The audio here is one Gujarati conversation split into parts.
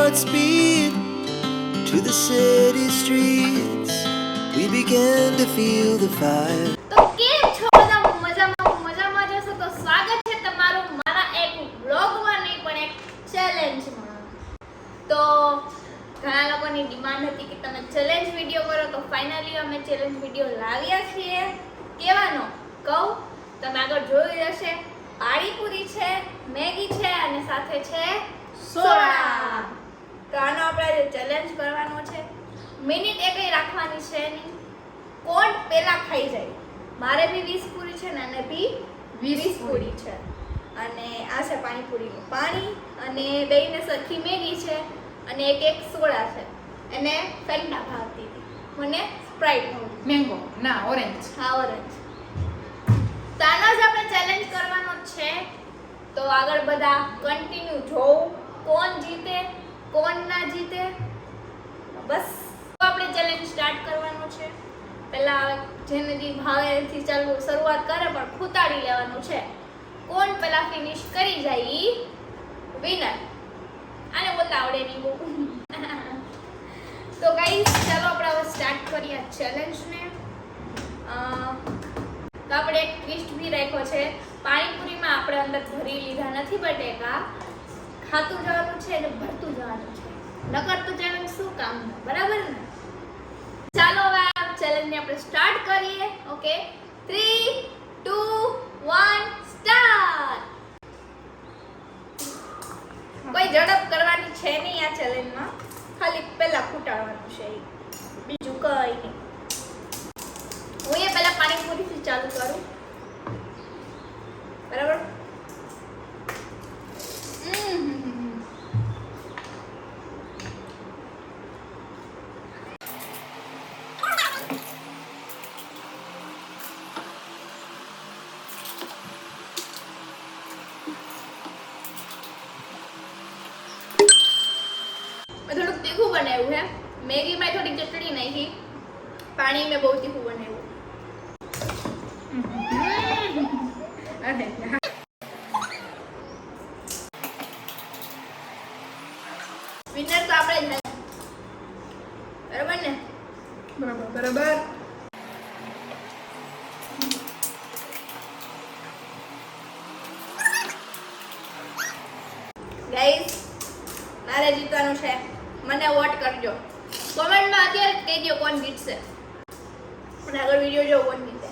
Godspeed to the city streets. We began to feel the fire. તો કેમ છો બધા? મજામાં જશો તો સ્વાગત છે તમારું મારા એક વ્લોગમાં, નહીં પણ એક ચેલેન્જમાં. તો ઘણા લોકોની ડિમાન્ડ હતી કે તમે ચેલેન્જ વિડિયો કરો, તો ફાઇનલી અમે ચેલેન્જ વિડિયો લાવ્યા છીએ. કેવાનો કહું, તમે આગળ જોયું હશે. પાણીપુરી છે, મેગી છે અને સાથે છે સોડા. તો આનો આપણે ચેલેન્જ કરવાનો છે. મિનિટ એકઈ રાખવાની છે નહીં. કોણ પહેલા ખાઈ જાય. મારે બી 20 પૂરી છે ને અને બી 20 પૂરી છે. અને આ છે પાણીપુરીનું પાણી અને બેયને સરખી મેગી છે અને એક સોડા છે. એને ફેન્ટા ભાવતી હતી, મને સ્પ્રાઇટ ભાવતી. મેંગો ના ઓરેન્જ. હા, ઓરેન્જ. તો આનો જ આપણે ચેલેન્જ કરવાનો છે. તો આગળ બધા કન્ટિન્યુ જોવું, કોણ જીતે કોણ ના જીતે. બસ આપણે ચેલેન્જ સ્ટાર્ટ કરવાનો છે. પહેલા જેને જે ભાવેથી ચાલુ શરૂઆત કરે પણ ખૂતાડી લેવાનું છે. કોણ પહેલા ફિનિશ કરી જાય ઈ વિનર. આને બોલતા આવડે નહીં બહુ. તો ગાઈસ, ચાલો આપણે હવે સ્ટાર્ટ કરીએ ચેલેન્જને. તો આપણે એક ટ્વિસ્ટ બી રાખ્યો છે. પાણીપુરીમાં આપણે અંદર ભરી લીધા નથી બટેકા. ખાતું જવાનું છે અને ભરતું જવાનું છે. નકર તો ચેલેન્જ શું કામ, બરાબર ને? ચાલો હવે આ ચેલેન્જને આપણે સ્ટાર્ટ કરીએ. Okay, 3 2 1 start. કોઈ ઝડપ કરવાની છે નહીં આ ચેલેન્જમાં. ખાલી પહેલા ફૂટાડવાનું છે, બીજું કઈ નહીં. હું એ પહેલા પાણીપુરીથી ચાલુ કરું, બરાબર? થોડુંક તીખું બનાવ્યું છે. મેગીમાં થોડીક ચટણી નાખી, પાણી મેં બહુ તીખું બનાવ્યું. વિનર તો આપણે જ, બરાબર ને? બરાબર. ગાઈસ, મારે જીતવાનું છે. મને વોટ કરજો. કોમેન્ટમાં અત્યારે જ કહેજો કોણ જીતશે. અને આગળ વિડિયો જો કોણ જીતે.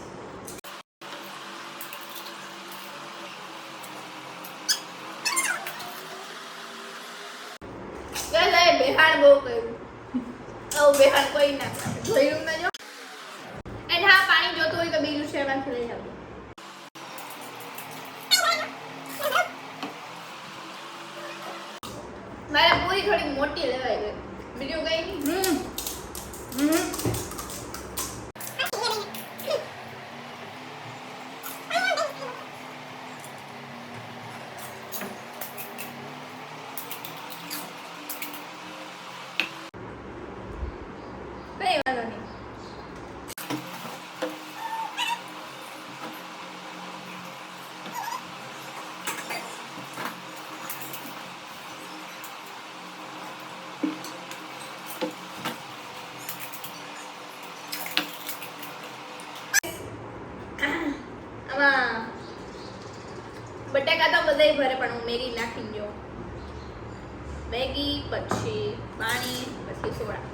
બેહાણ બહુ કર્યું. આવું બેહાણ કોઈ ના કરે. જોયું મેં જો. એન્ડ હા, પાણી જોતું હોય તો બીજું છે એમાંથી લઈ આવજો. મારે પૂરી થોડી મોટી લેવાઈ ગઈ, બીજું કઈ નહીં. કઈ વાંધો નહીં. આમાં બટાકા તો બધાય ભરે, પણ હું મેગી નાખીને જો. મેગી, પછી પાણી, પછી સોડા.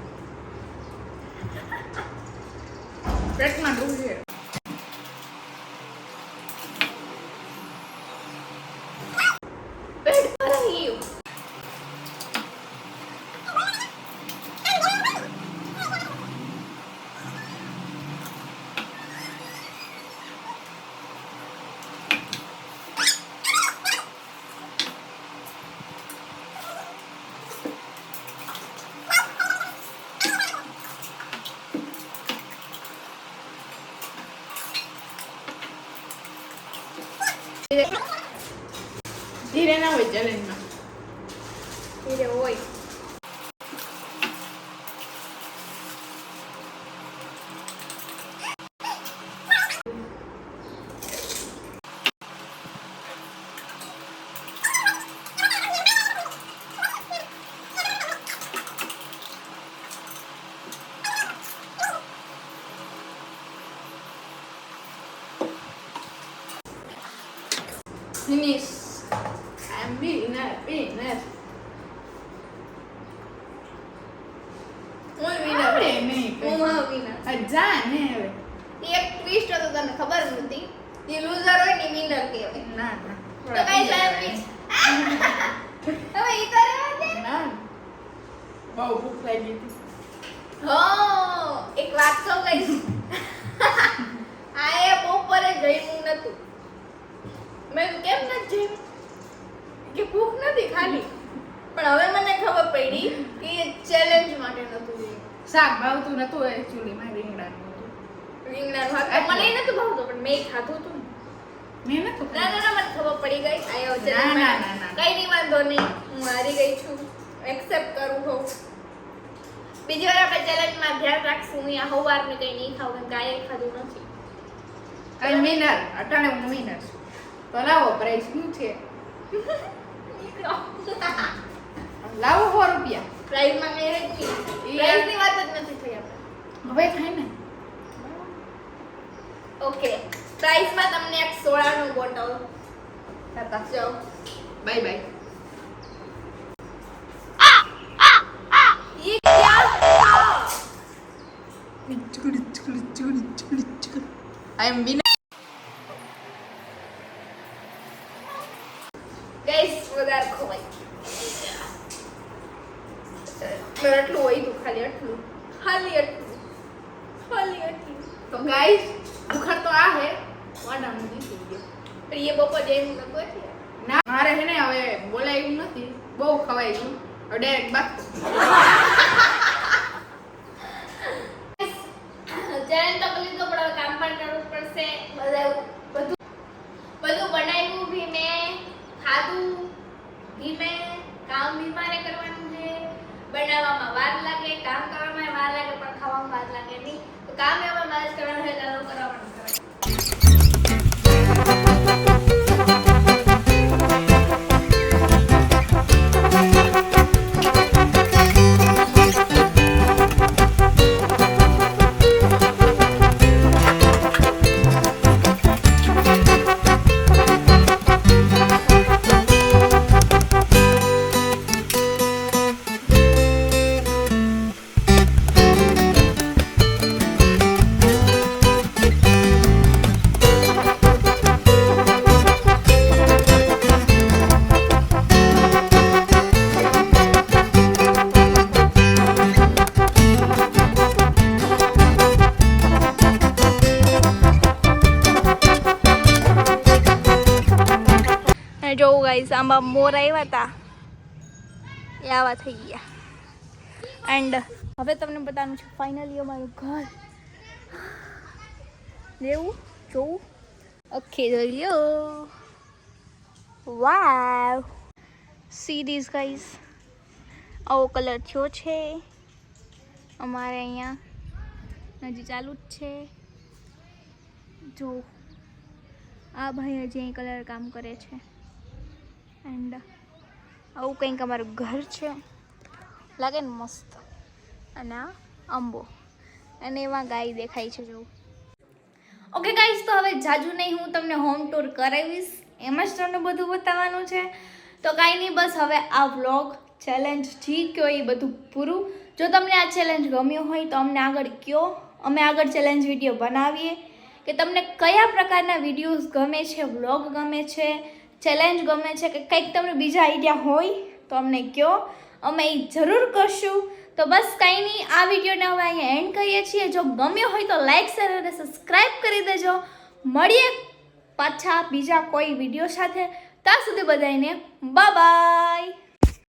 પેટમાં ડૂબે. પેટ ભરાઈ ગયું. ધીરે ના હોય ચેલેન્જમાં. ધીરે હોય. ફિનિશ આઈ એમ વિનર હું આવડે winner. નહીં હું કઈ. હા winner. જા ને હવે એક ટ્વિસ્ટ હતો તને ખબર નથી જે લૂઝર હોય ને વિનર કહેવાય ના ના તો કઈ સેન્ડવિચ હવે ઈ તો રહેવા દે ના બહુ ભૂખ લાગી હતી હો એક વાત કહું ગઈસ આ એ બપોરે જમ્યું નતું મેં કીધું કેમ નથી જમ્યું કે ભૂખ નથી ખાલી પણ હવે મને ખબર પડી કે એ ચેલેન્જ માટે નતું જમ્યું શાક ભાવતું નતું એકચ્યુઅલી માં રીંગણાનું હતું રીંગણાનું શાક તો મને નતું ભાવતું પણ મેં ખાધું હતું મેં નતું ના ના ના મને ખબર પડી ગઈ આયો છે ના, ના, ના, ના. કઈ નહીં વાંધો નહીં હું હારી ગઈ છું એક્સેપ્ટ કરું છું બીજી વાર આપણે ચેલેન્જમાં ધ્યાન રાખશું હું આ હવારને કઈ નહીં ખાવું કેમ કે આ એક ખાધું નથી કઈ વિનર અટાણે હું વિનર છું તો લાવો પ્રાઇસ શું છે લાવો 100 રૂપિયા પ્રાઇઝમાં કઈ રહી નહીં પ્રાઇઝની વાત જ નથી થઈ આપણે હવે થાય ને ઓકે પ્રાઇઝમાં તમને એક સોડાનું બોટલ તાતા જો બાય બાય ये क्या था આઈ એમ વિનર ગાઈસ વધારે ખવાય મેં આટલું હોય તો ખાલી આટલું તો ગાઈસ બુખાર તો આ હે વાડાનું દીધી ગયો પણ એ બપોર જઈને નતું એટલે ના મારે હે ને હવે બોલાયું નથી બહુ ખવાઈ ગયું હવે ડાયરેક્ટ બાત ચેલેન્જ તો કરી તો પણ હવે કામ પણ કરવું પડશે બધું બનાવ્યું ભી મેં ખાધું ભી મેં કામ ભી મારે કરવાનું છે બનાવવામાં વાર લાગે કામ કરવામાં વાર લાગે પણ ખાવામાં વાર લાગે નહીં તો કામ એમાં મારે જ કરવાનું છે ચાલો કરવાનું છે જો ગાઈસ આમાં મોર આવ્યા હતા એ આવા થઈ ગયા એન્ડ હવે તમને બતાવવાનું છે ફાઇનલી અમારું ઘર લેવું જોવું ઓકે જોઈ લ્યો વાવ સી ધીસ ગાઈસ આવો કલર થયો છે અમારે અહીંયા હજી ચાલુ જ છે જો આ ભાઈ હજી અહીં કલર કામ કરે છે એન્ડ આવું કંઈક અમારું ઘર છે લાગે ને મસ્ત અને આ આંબો અને એમાં ગાય દેખાય છે જો ઓકે ગાઈસ તો હવે જાજુ નહીં હું તમને હોમ ટૂર કરાવીશ એમ જ તમને બધું બતાવવાનું છે તો કાંઈ નહીં બસ હવે આ વ્લોગ ચેલેન્જ જી કયો એ બધું પૂરું જો તમને આ ચેલેન્જ ગમ્યો હોય તો અમને આગળ કયો અમે આગળ ચેલેન્જ વિડીયો બનાવીએ કે તમને કયા પ્રકારના વિડીયોઝ ગમે છે વ્લોગ ગમે છે ચેલેન્જ ગમે છે કે કંઈક તમને બીજા આઈડિયા હોય તો અમને કહો અમે એ જરૂર કરશું તો બસ કાંઈ નહીં આ વિડીયોને હવે અહીંયા એન્ડ કરીએ છીએ જો ગમ્યો હોય તો લાઈક શેર અને સબસ્ક્રાઈબ કરી દેજો મળીએ પાછા બીજા કોઈ વિડીયો સાથે ત્યાં સુધી બધાને બાય બાય